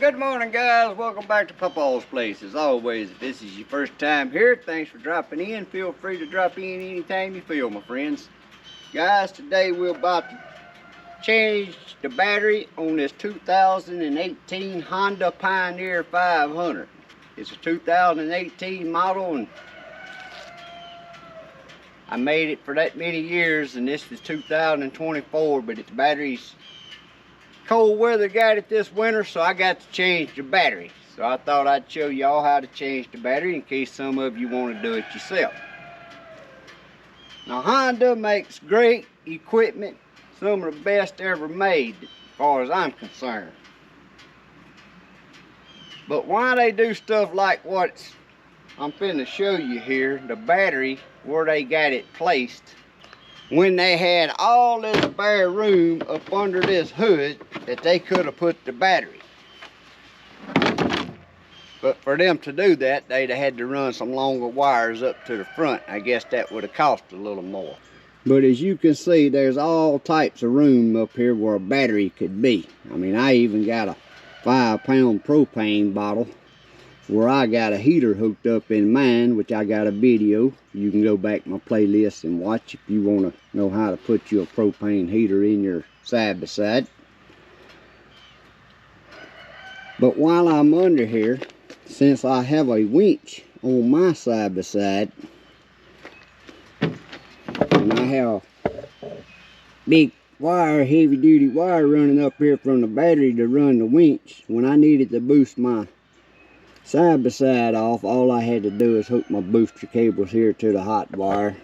Good morning, guys. Welcome back to Papaw's Place. As always, if this is your first time here, thanks for dropping in. Feel free to drop in anytime you feel, my friends. Guys, today we're about to change the battery on this 2018 Honda Pioneer 500. It's a 2018 model, and I made it for that many years, and this is 2024, but its battery's cold weather got it this winter, so I got to change the battery. So I thought I'd show y'all how to change the battery in case some of you want to do it yourself. Now, Honda makes great equipment, some of the best ever made as far as I'm concerned. But why they do stuff like what I'm finna show you here, the battery, where they got it placed, when they had all this bare room up under this hood that they could have put the battery. But for them to do that, they'd have had to run some longer wires up to the front. I guess that would have cost a little more. But as you can see, there's all types of room up here where a battery could be. I mean, I even got a 5-pound propane bottle where I got a heater hooked up in mine, which I got a video. You can go back to my playlist and watch if you want to know how to put your propane heater in your side-by-side. But while I'm under here, since I have a winch on my side-by-side, and I have big wire, heavy-duty wire running up here from the battery to run the winch, when I needed to boost my side-by-side off, all I had to do is hook my booster cables here to the hot wire,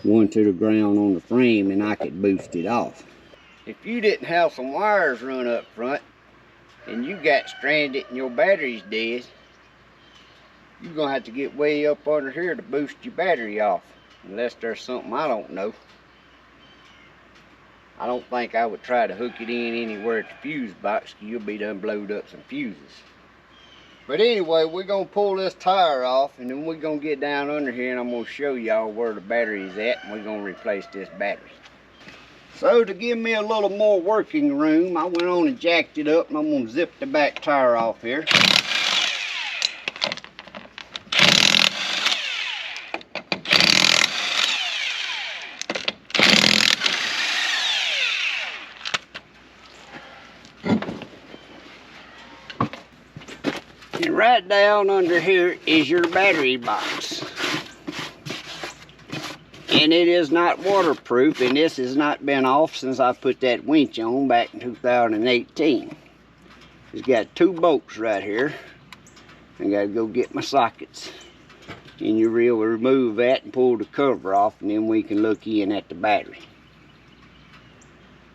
one to the ground on the frame, and I could boost it off. If you didn't have some wires run up front and you got stranded and your battery's dead, you're gonna have to get way up under here to boost your battery off, unless there's something I don't know. I don't think I would try to hook it in anywhere at the fuse box, because you'll be done blowed up some fuses. But anyway, we're going to pull this tire off, and then we're going to get down under here, and I'm going to show y'all where the battery is at, and we're going to replace this battery. So to give me a little more working room, I went on and jacked it up, and I'm going to zip the back tire off here. And right down under here is your battery box. And it is not waterproof, and this has not been off since I put that winch on back in 2018. It's got 2 bolts right here. I gotta go get my sockets. And you will remove that and pull the cover off, and then we can look in at the battery.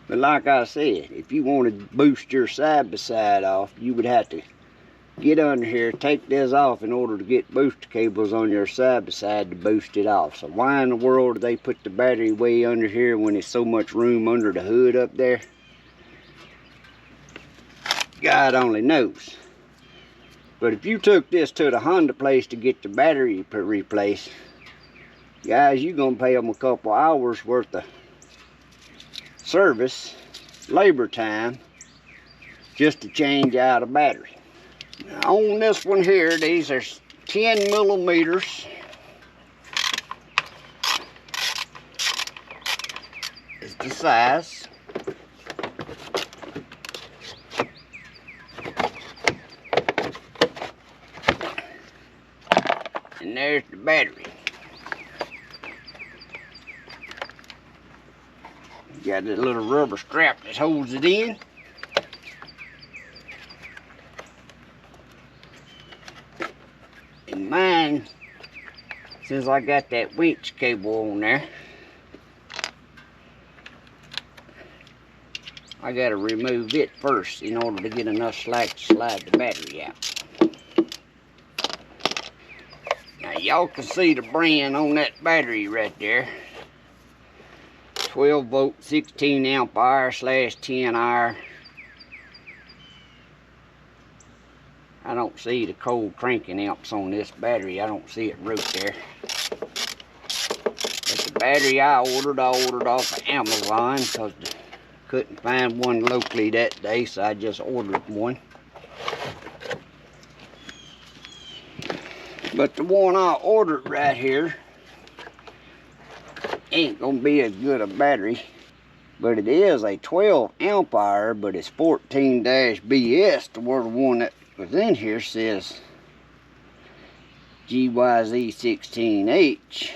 But like I said, if you want to boost your side-by-side off, you would have to get under here, take this off in order to get booster cables on your side-by-side to boost it off. So why in the world do they put the battery way under here when there's so much room under the hood up there? God only knows. But if you took this to the Honda place to get the battery replaced, guys, you're going to pay them a couple hours worth of service, labor time, just to change out a battery. Now, on this one here, these are 10 millimeters. Is the size. And there's the battery. Got this little rubber strap that holds it in. And mine, since I got that winch cable on there, I got to remove it first in order to get enough slack to slide the battery out. Now y'all can see the brand on that battery right there. 12 volt 16 amp hour / 10 hour. I don't see the cold cranking amps on this battery. I don't see it right there. But the battery I ordered off of Amazon because couldn't find one locally that day, so I just ordered one. But the one I ordered right here ain't gonna be as good a battery. But it is a 12 amp hour, but it's 14-BS, to where the one that was in here says GYZ16H.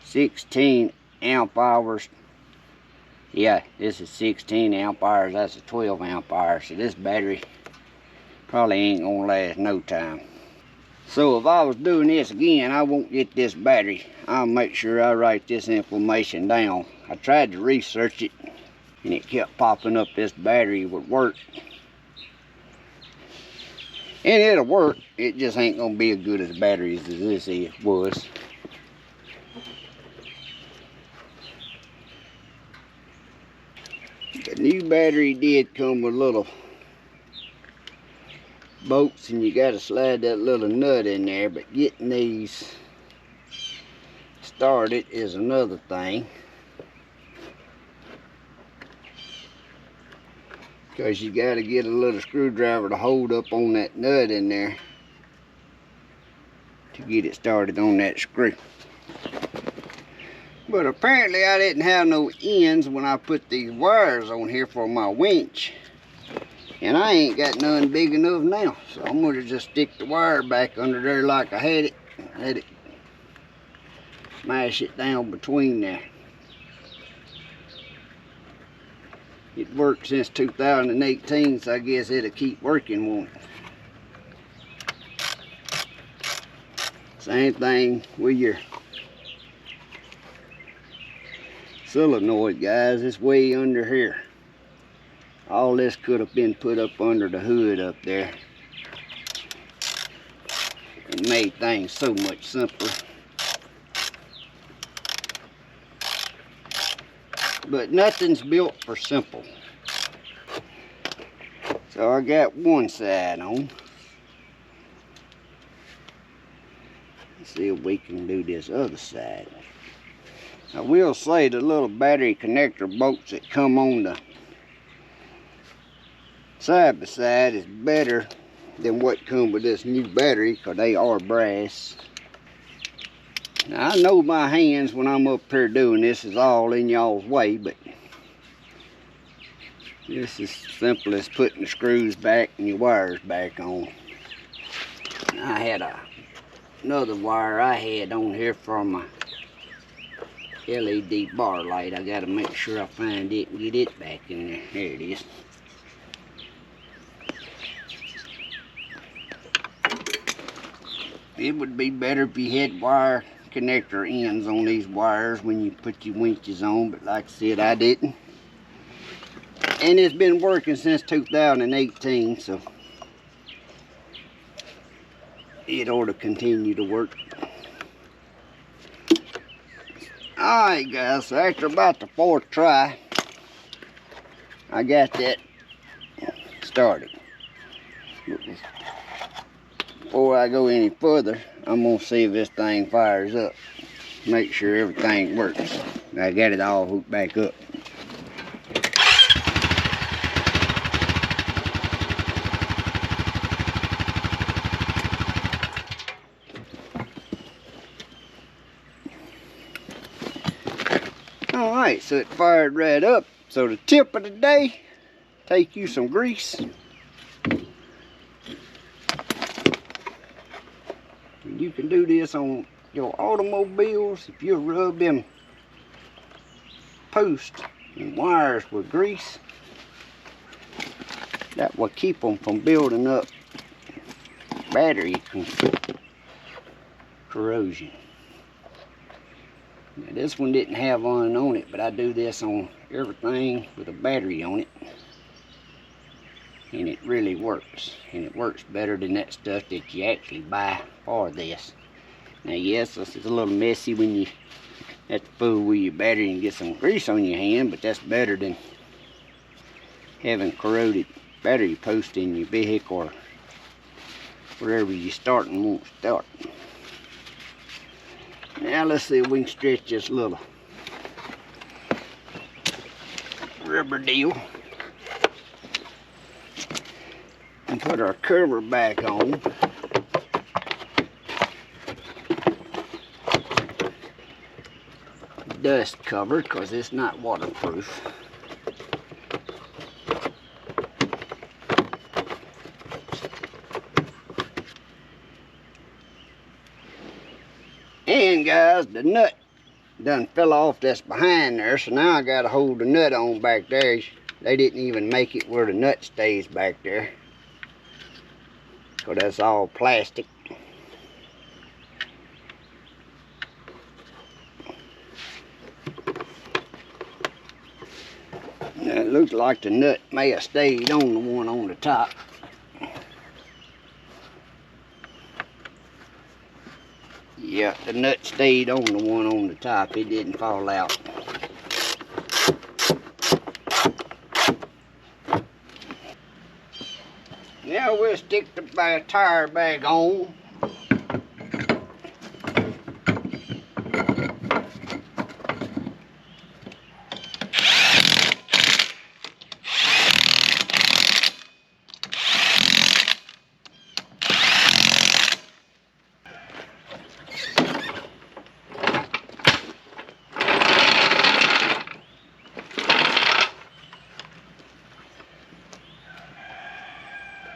16 amp hours. Yeah, this is 16 amp hours. That's a 12 amp hour. So this battery probably ain't gonna last no time. So if I was doing this again, I won't get this battery. I'll make sure I write this information down. I tried to research it and it kept popping up this battery would work. And it'll work. It just ain't gonna be as good as batteries as this was. The new battery did come with little bolts, and you got to slide that little nut in there, but getting these started is another thing, because you got to get a little screwdriver to hold up on that nut in there to get it started on that screw. But apparently I didn't have no ends when I put these wires on here for my winch. And I ain't got none big enough now. So I'm going to just stick the wire back under there like I had it. Let it smash it down between there. It worked since 2018, so I guess it'll keep working, won't it? Same thing with your solenoid, guys. It's way under here. All this could have been put up under the hood up there. It made things so much simpler. But nothing's built for simple. So I got one side on. Let's see if we can do this other side. I will say the little battery connector bolts that come on the side by side is better than what come with this new battery, because they are brass. Now I know my hands when I'm up here doing this is all in y'all's way, but this is simple as putting the screws back and your wires back on. I had another wire I had on here from my LED bar light. I gotta make sure I find it and get it back in there. There it is. It would be better if you had wire connector ends on these wires when you put your winches on, but like I said, I didn't. And it's been working since 2018, so it ought to continue to work. Alright guys, so after about the 4th try, I got that started. Before I go any further, I'm going to see if this thing fires up. Make sure everything works. I got it all hooked back up. Alright, so it fired right up. So the tip of the day, take you some grease. You can do this on your automobiles. If you rub them posts and wires with grease, that will keep them from building up battery corrosion. Now this one didn't have one on it, but I do this on everything with a battery on it, and it really works. And it works better than that stuff that you actually buy for this. Now yes, this is a little messy when you have to fool with your battery and get some grease on your hand, but that's better than having corroded battery post in your vehicle or wherever you start and won't start. Now let's see if we can stretch this little rubber deal. and put our cover back on. Dust cover, because it's not waterproof. And guys, the nut done fell off that's behind there, so now I gotta hold the nut on back there. They didn't even make it where the nut stays back there, so that's all plastic. Now, it looks like the nut may have stayed on the one on the top. Yeah, the nut stayed on the one on the top. It didn't fall out. Now we'll stick the tire bag on.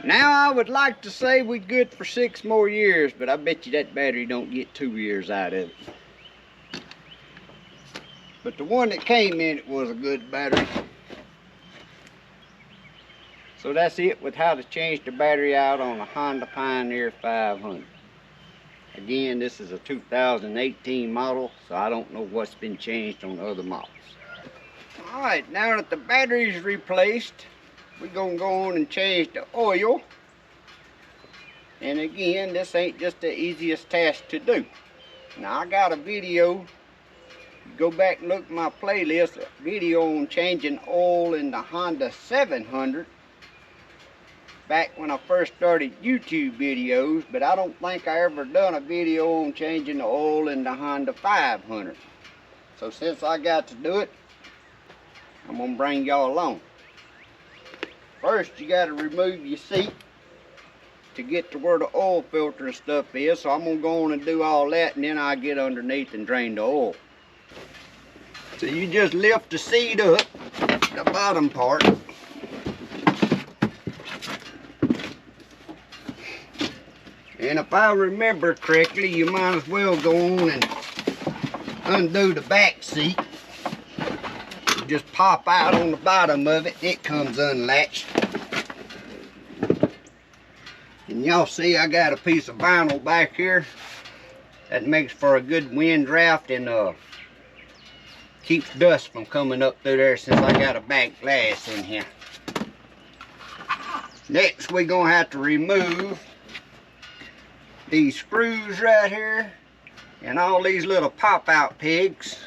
Now I would like to say we're good for 6 more years, but I bet you that battery don't get 2 years out of it. But the one that came in it was a good battery. So that's it with how to change the battery out on a Honda Pioneer 500. Again, this is a 2018 model, so I don't know what's been changed on the other models. Alright, now that the battery is replaced, we're going to go on and change the oil. And again, this ain't just the easiest task to do. Now I got a video, go back and look at my playlist, a video on changing oil in the Honda 700 back when I first started YouTube videos, but I don't think I ever done a video on changing the oil in the Honda 500. So since I got to do it, I'm going to bring y'all along. First, you got to remove your seat to get to where the oil filter and stuff is. So I'm going to go on and do all that, and then I'll get underneath and drain the oil. So you just lift the seat up, the bottom part. And if I remember correctly, you might as well go on and undo the back seat. Just pop out on the bottom of it, it comes unlatched. And y'all see I got a piece of vinyl back here that makes for a good wind draft and keeps dust from coming up through there, since I got a back glass in here. Next we're gonna have to remove these screws right here and all these little pop out pegs.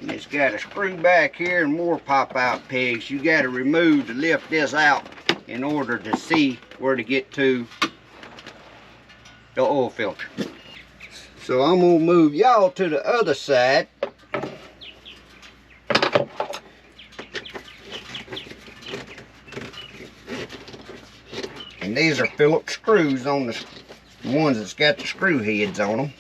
It's got a screw back here and more pop out pegs you got to remove to lift this out in order to see where to get to the oil filter. So I'm going to move y'all to the other side. And these are Phillips screws on the ones that's got the screw heads on them.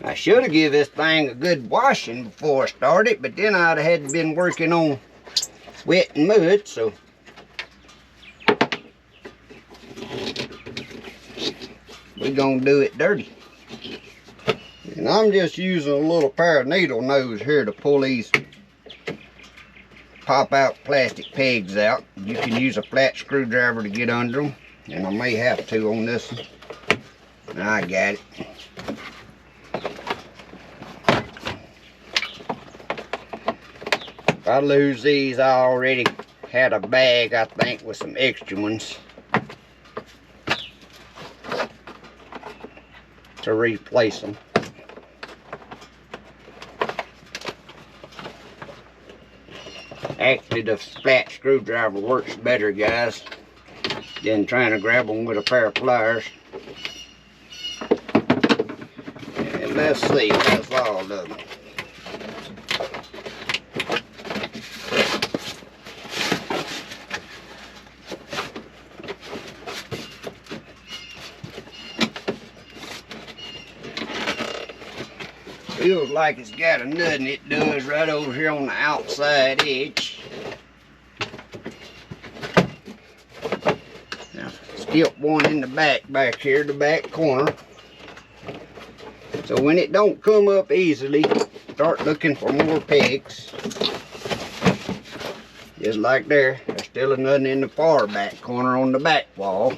I should have given this thing a good washing before I started, but then I'd have had been working on wet and mud, so we're gonna do it dirty. And I'm just using a little pair of needle nose here to pull these pop out plastic pegs out. You can use a flat screwdriver to get under them, and I may have to on this one. I got it. If I lose these, I already had a bag, I think, with some extra ones to replace them. Actually, the flat screwdriver works better, guys, than trying to grab them with a pair of pliers. And Let's see, that's all of them. Feels like it's got a nut in it, does, right over here on the outside edge. Now, skip one in the back here, the back corner. So when it don't come up easily, start looking for more pegs. Just like there, there's still a nut in the far back corner on the back wall.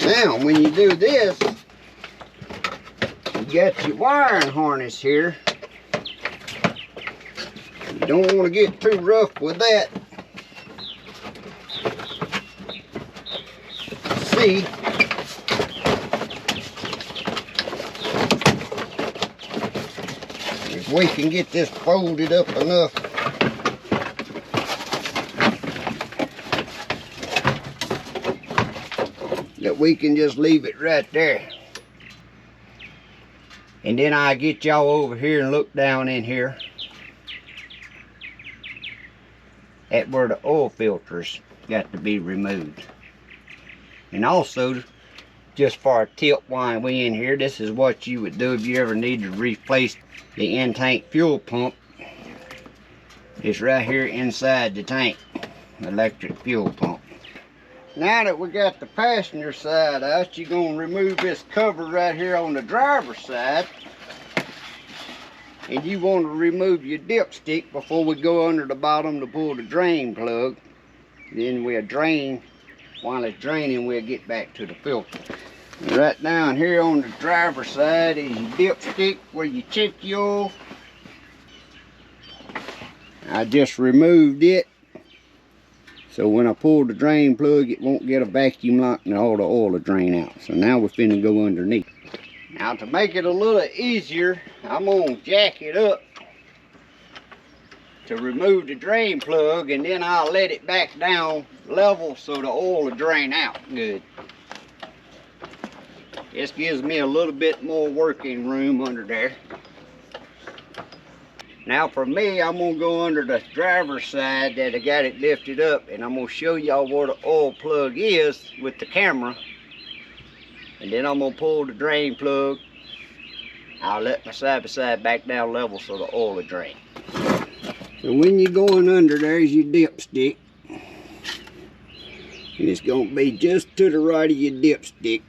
Now, when you do this, you got your wiring harness here. You don't want to get too rough with that. See, if we can get this folded up enough that we can just leave it right there. And then I get y'all over here and look down in here at where the oil filters got to be removed. And also, just for a tip while we in here, this is what you would do if you ever need to replace the in-tank fuel pump. It's right here inside the tank, electric fuel pump. Now that we got the passenger side out, you're going to remove this cover right here on the driver's side. And you want to remove your dipstick before we go under the bottom to pull the drain plug. Then we'll drain. While it's draining, we'll get back to the filter. And right down here on the driver's side is your dipstick where you check your oil. I just removed it. So when I pull the drain plug, it won't get a vacuum lock and all the oil will drain out. So now we're finna go underneath. Now to make it a little easier, I'm gonna jack it up to remove the drain plug, and then I'll let it back down level so the oil will drain out good. This gives me a little bit more working room under there. Now for me, I'm gonna go under the driver's side that I got it lifted up, and I'm gonna show y'all where the oil plug is with the camera. And then I'm gonna pull the drain plug. I'll let my side by side back down level so the oil will drain. So when you're going under, there's your dipstick. And it's gonna be just to the right of your dipstick.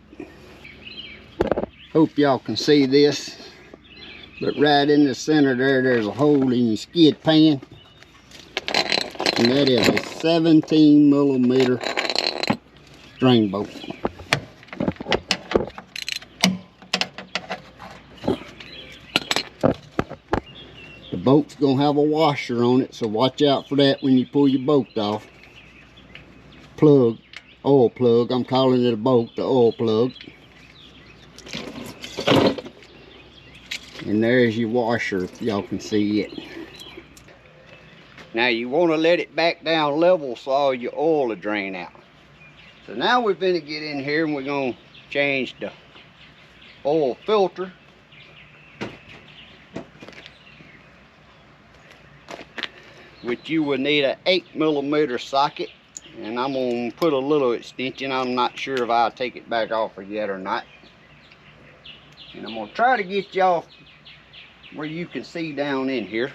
Hope y'all can see this. But right in the center there, there's a hole in your skid pan. And that is a 17mm drain bolt. The bolt's gonna have a washer on it, so watch out for that when you pull your bolt off. Plug, oil plug, I'm calling it a bolt, the oil plug. And there's your washer, if y'all can see it. Now you want to let it back down level so all your oil will drain out. So now we're going to get in here and we're going to change the oil filter. Which you will need an 8mm socket. And I'm going to put a little extension. I'm not sure if I'll take it back off yet or not. And I'm going to try to get y'all where you can see down in here.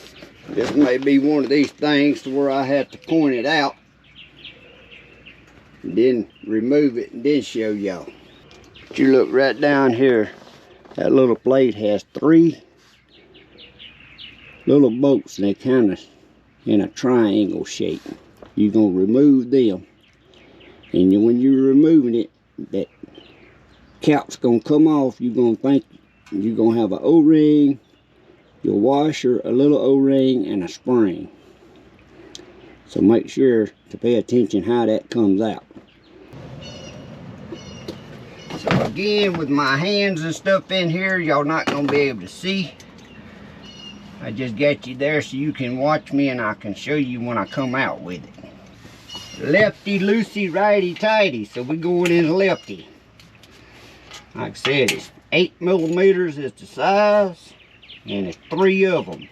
This may be one of these things to where I have to point it out and then remove it and then show y'all. But you look right down here, that little plate has 3 little bolts, and they kind of in a triangle shape. You're gonna remove them, and when you're removing it, that cap's gonna come off. You're gonna think you're gonna have an O-ring, your washer, a little O-ring, and a spring. So make sure to pay attention how that comes out. So again, with my hands and stuff in here, y'all not gonna be able to see. I just got you there so you can watch me and I can show you when I come out with it. lefty loosey righty tighty, so we're going in lefty. Like I said, it's 8 millimeters is the size, and it's 3 of them.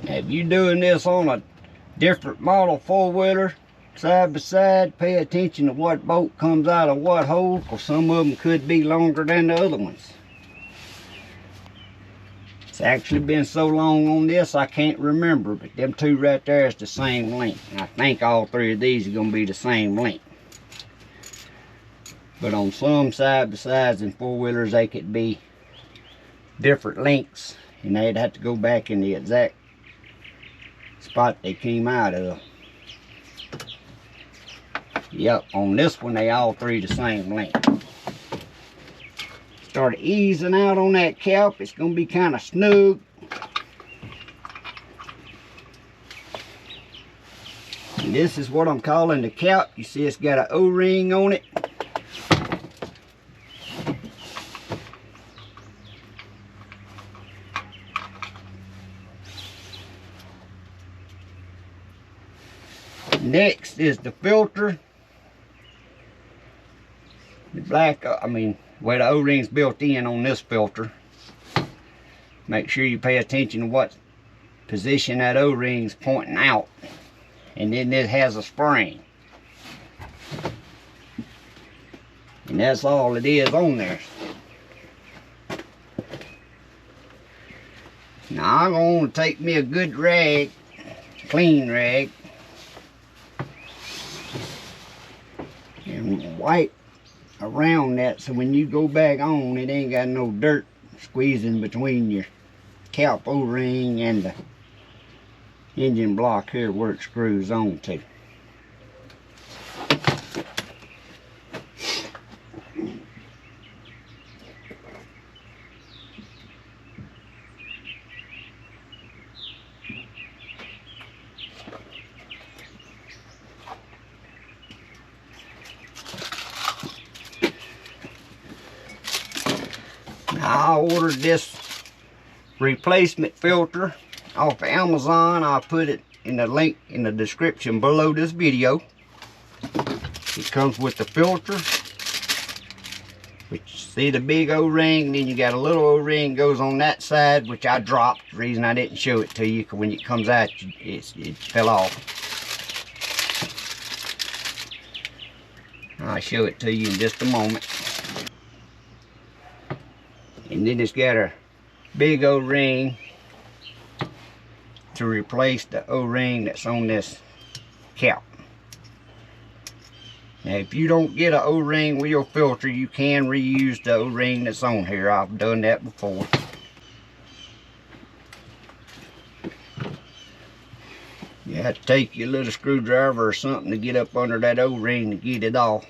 Now, if you're doing this on a different model 4-wheeler, side by side, pay attention to what bolt comes out of what hole, because some of them could be longer than the other ones. It's actually been so long on this I can't remember, but them two right there is the same length. And I think all 3 of these are going to be the same length. But on some side by sides and 4-wheelers, they could be different lengths, and they'd have to go back in the exact spot they came out of. Yep, on this one they all 3 the same length. Start easing out on that cap. It's going to be kind of snug. And this is what I'm calling the cap. You see it's got an O-ring on it. Next is the filter. The black, where the O-ring's built in on this filter. Make sure you pay attention to what position that O-ring's pointing out. And then it has a spring. And that's all it is on there. Now I'm going to take me a good rag, clean rag, and wipe around that so when you go back on, it ain't got no dirt squeezing between your cap O-ring and the engine block here where it screws on to. I ordered this replacement filter off of Amazon. I'll put it in the link in the description below this video. It comes with the filter, which see the big O-ring, and then you got a little O-ring goes on that side, which I dropped. The reason I didn't show it to you, because when it comes out, it fell off. I'll show it to you in just a moment. And then it's got a big O-ring to replace the O-ring that's on this cap. Now if you don't get an O-ring with your filter, you can reuse the O-ring that's on here. I've done that before. You have to take your little screwdriver or something to get up under that O-ring to get it off.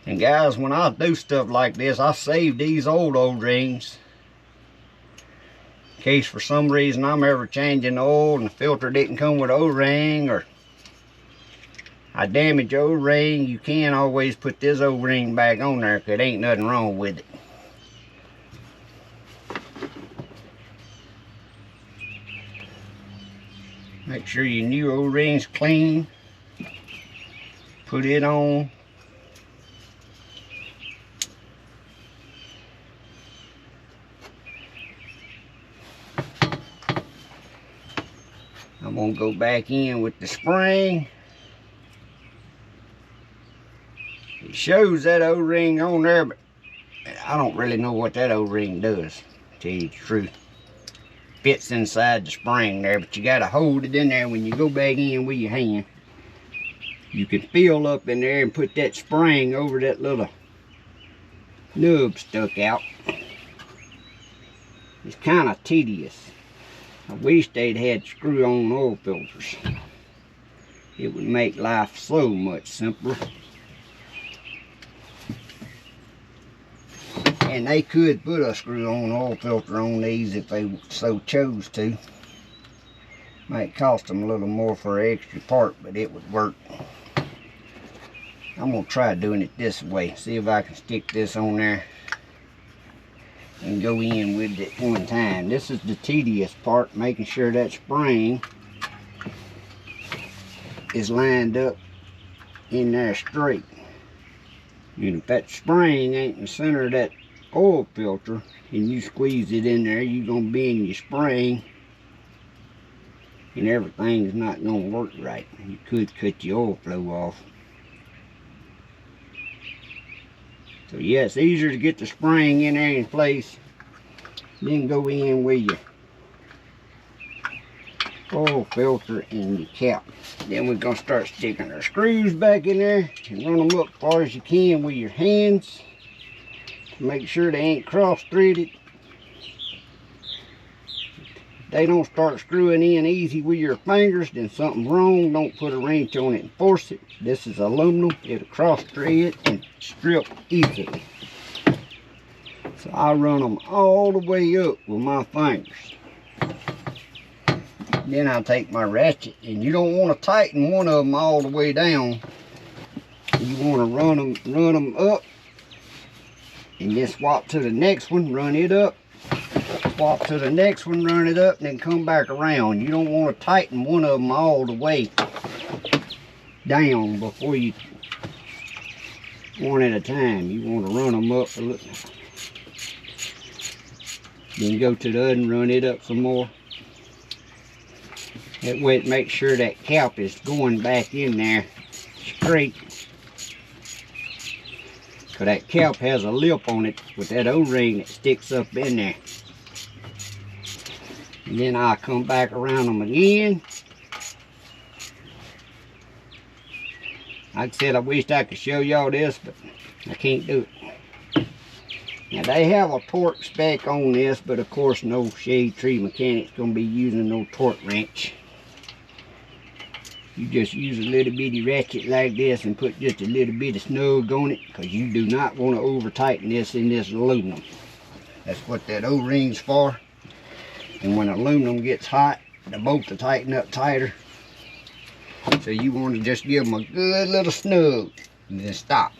And guys, when I do stuff like this, I save these old O-rings in case for some reason I'm ever changing the oil and the filter didn't come with an O-ring, or I damage the O-ring. You can always put this O-ring back on there, because there ain't nothing wrong with it. Make sure your new O-ring's clean. Put it on. I'm going to go back in with the spring. It shows that O-ring on there, but I don't really know what that O-ring does, to tell you the truth. Fits inside the spring there, but you got to hold it in there when you go back in with your hand. You can feel up in there and put that spring over that little nub stuck out. It's kind of tedious. I wish they'd had screw-on oil filters. It would make life so much simpler. And they could put a screw-on oil filter on these if they so chose to. Might cost them a little more for an extra part, but it would work. I'm going to try doing it this way. See if I can stick this on there and go in with it one time. This is the tedious part, making sure that spring is lined up in there straight. And if that spring ain't in the center of that oil filter and you squeeze it in there, you're gonna bend your spring and everything's not gonna work right. You could cut your oil flow off. So yeah, it's easier to get the spring in there in place, then go in with your oil filter and your cap. Then we're gonna start sticking our screws back in there and run them up as far as you can with your hands to make sure they ain't cross-threaded. If they don't start screwing in easy with your fingers, then something's wrong. Don't put a wrench on it and force it. This is aluminum. It'll cross-thread and strip easily. So I run them all the way up with my fingers. Then I'll take my ratchet, and you don't want to tighten one of them all the way down. You want to run them up, and then swap to the next one, run it up, swap to the next one, run it up, and then come back around. You don't want to tighten one of them all the way down before you, one at a time. You want to run them up a little, then go to the other and run it up some more. That way it makes sure that cap is going back in there straight. Because that cap has a lip on it with that O-ring that sticks up in there. And then I'll come back around them again. Like I said, I wished I could show y'all this, but I can't do it. Now they have a torque spec on this, but of course no shade tree mechanic's going to be using no torque wrench. You just use a little bitty ratchet like this and put just a little bit of snug on it, because you do not want to over tighten this in this aluminum. That's what that O-ring's for. And when aluminum gets hot, the bolt will tighten up tighter. So you want to just give them a good little snug and then stop.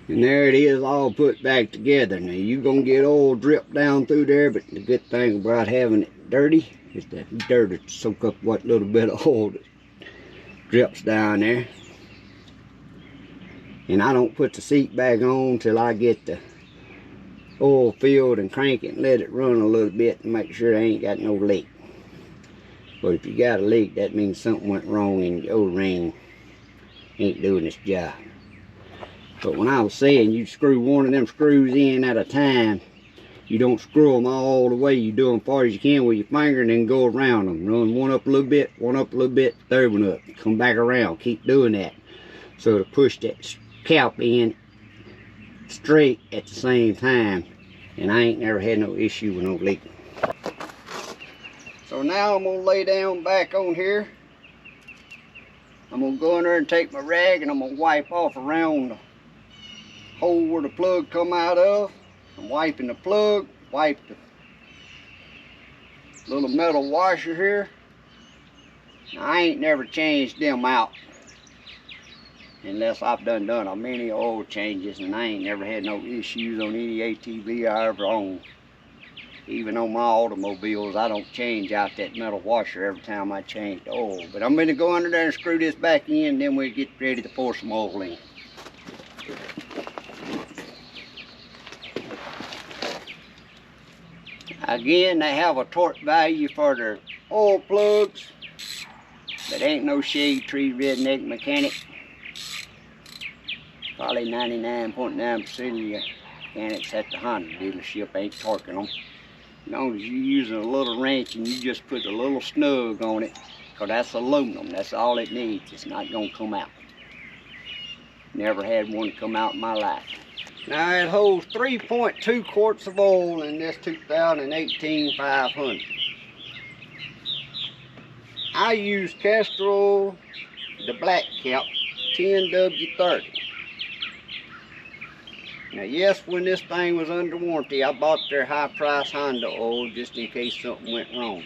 And there it is, all put back together. Now you're going to get oil drip down through there, but the good thing about having it dirty is that dirt will soak up what little bit of oil that drips down there. And I don't put the seat back on till I get the oil filled and crank it and let it run a little bit and make sure I ain't got no leak. But if you got a leak, that means something went wrong and your O-ring ain't doing its job. But when I was saying you screw one of them screws in at a time, you don't screw them all the way. You do them as far as you can with your finger and then go around them. Run one up a little bit, third one up. Come back around. Keep doing that. So to push that cap in straight at the same time. And I ain't never had no issue with no leaking. So now I'm going to lay down back on here. I'm going to go in there and take my rag and I'm going to wipe off around the hole where the plug come out of. I'm wiping the plug, wipe the little metal washer here. Now, I ain't never changed them out unless I've done a many oil changes, and I ain't never had no issues on any ATV I ever owned. Even on my automobiles, I don't change out that metal washer every time I change the oil. But I'm going to go under there and screw this back in, then we'll get ready to pour some oil in. Again, they have a torque value for their oil plugs, but ain't no shade tree redneck mechanic. Probably 99.9% of your mechanics at the Honda dealership ain't torquing them. As long as you're using a little wrench and you just put a little snug on it, because that's aluminum, that's all it needs. It's not going to come out. Never had one come out in my life. Now it holds 3.2 quarts of oil in this 2018 500. I use castor oil, the black cap, 10W30. Now yes, when this thing was under warranty, I bought their high price Honda oil just in case something went wrong.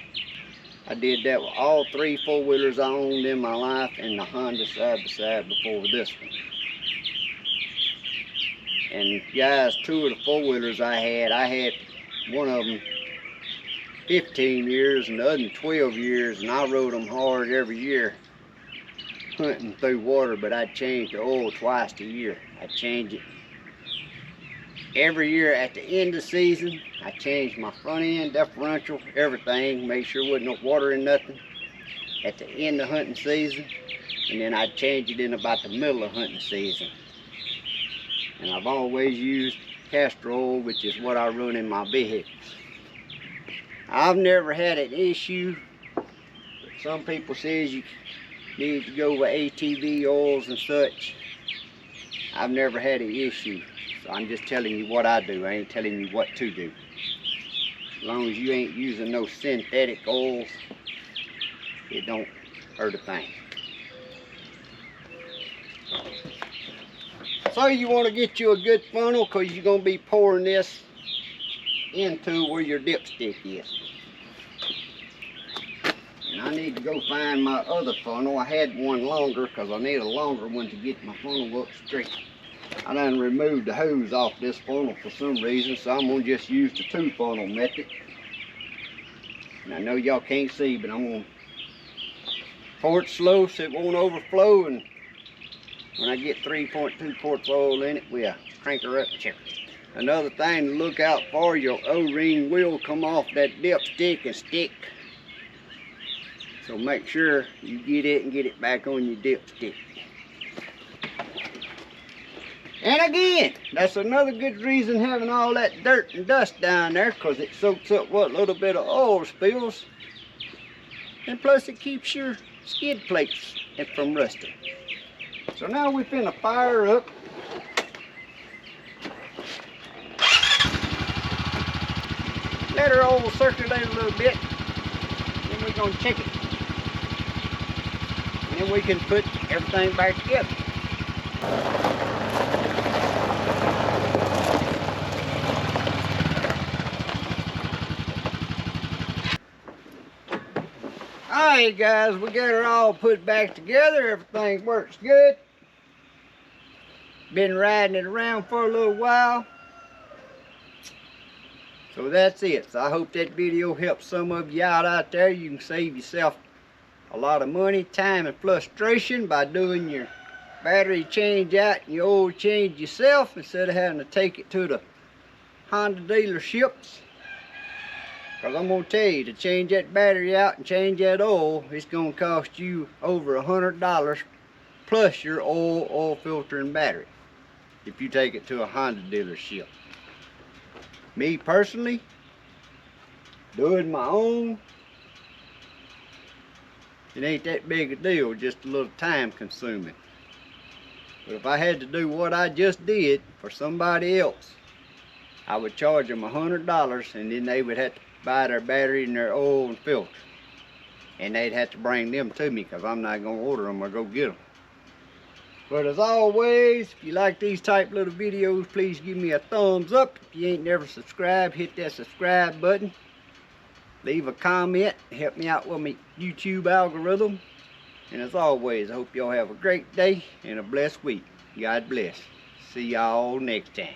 I did that with all 3 four-wheelers I owned in my life and the Honda side by side before this one. And guys, 2 of the four-wheelers I had one of them 15 years and the other 12 years, and I rode them hard every year hunting through water, but I'd change the oil twice a year. I'd change it every year at the end of the season. I changed my front end, differential, everything, made sure there wasn't no water in nothing at the end of hunting season, and then I'd change it in about the middle of hunting season. And I've always used castor oil, which is what I run in my vehicles. I've never had an issue, but some people says you need to go with ATV oils and such. I've never had an issue, so I'm just telling you what I do. I ain't telling you what to do. As long as you ain't using no synthetic oils, it don't hurt a thing. So you want to get you a good funnel, because you're going to be pouring this into where your dipstick is. And I need to go find my other funnel. I had one longer because I need a longer one to get my funnel up straight. I done removed the hose off this funnel for some reason, so I'm going to just use the 2 funnel method. And I know y'all can't see, but I'm going to pour it slow so it won't overflow, and when I get 3.2 quarts of oil in it, we'll crank her up and check it. Another thing to look out for, your O-ring will come off that dipstick and stick. So make sure you get it and get it back on your dipstick. And again, that's another good reason having all that dirt and dust down there, because it soaks up what little bit of oil spills. And plus it keeps your skid plates from rusting. So now we're finna fire up. Let her oil circulate a little bit. Then we're gonna check it. And then we can put everything back together. Alright guys, we got her all put back together. Everything works good. Been riding it around for a little while. So that's it. So I hope that video helps some of you out there. You can save yourself a lot of money, time, and frustration by doing your battery change out and your oil change yourself instead of having to take it to the Honda dealerships. Because I'm going to tell you, to change that battery out and change that oil, it's going to cost you over $100 plus your oil filter, and battery if you take it to a Honda dealership. Me personally, doing my own, it ain't that big a deal, just a little time consuming. But if I had to do what I just did for somebody else, I would charge them $100, and then they would have to buy their battery and their oil and filter. And they'd have to bring them to me, because I'm not going to order them or go get them. But as always, if you like these type little videos, please give me a thumbs up. If you ain't never subscribed, hit that subscribe button. Leave a comment, help me out with my YouTube algorithm. And as always, I hope y'all have a great day and a blessed week. God bless. See y'all next time.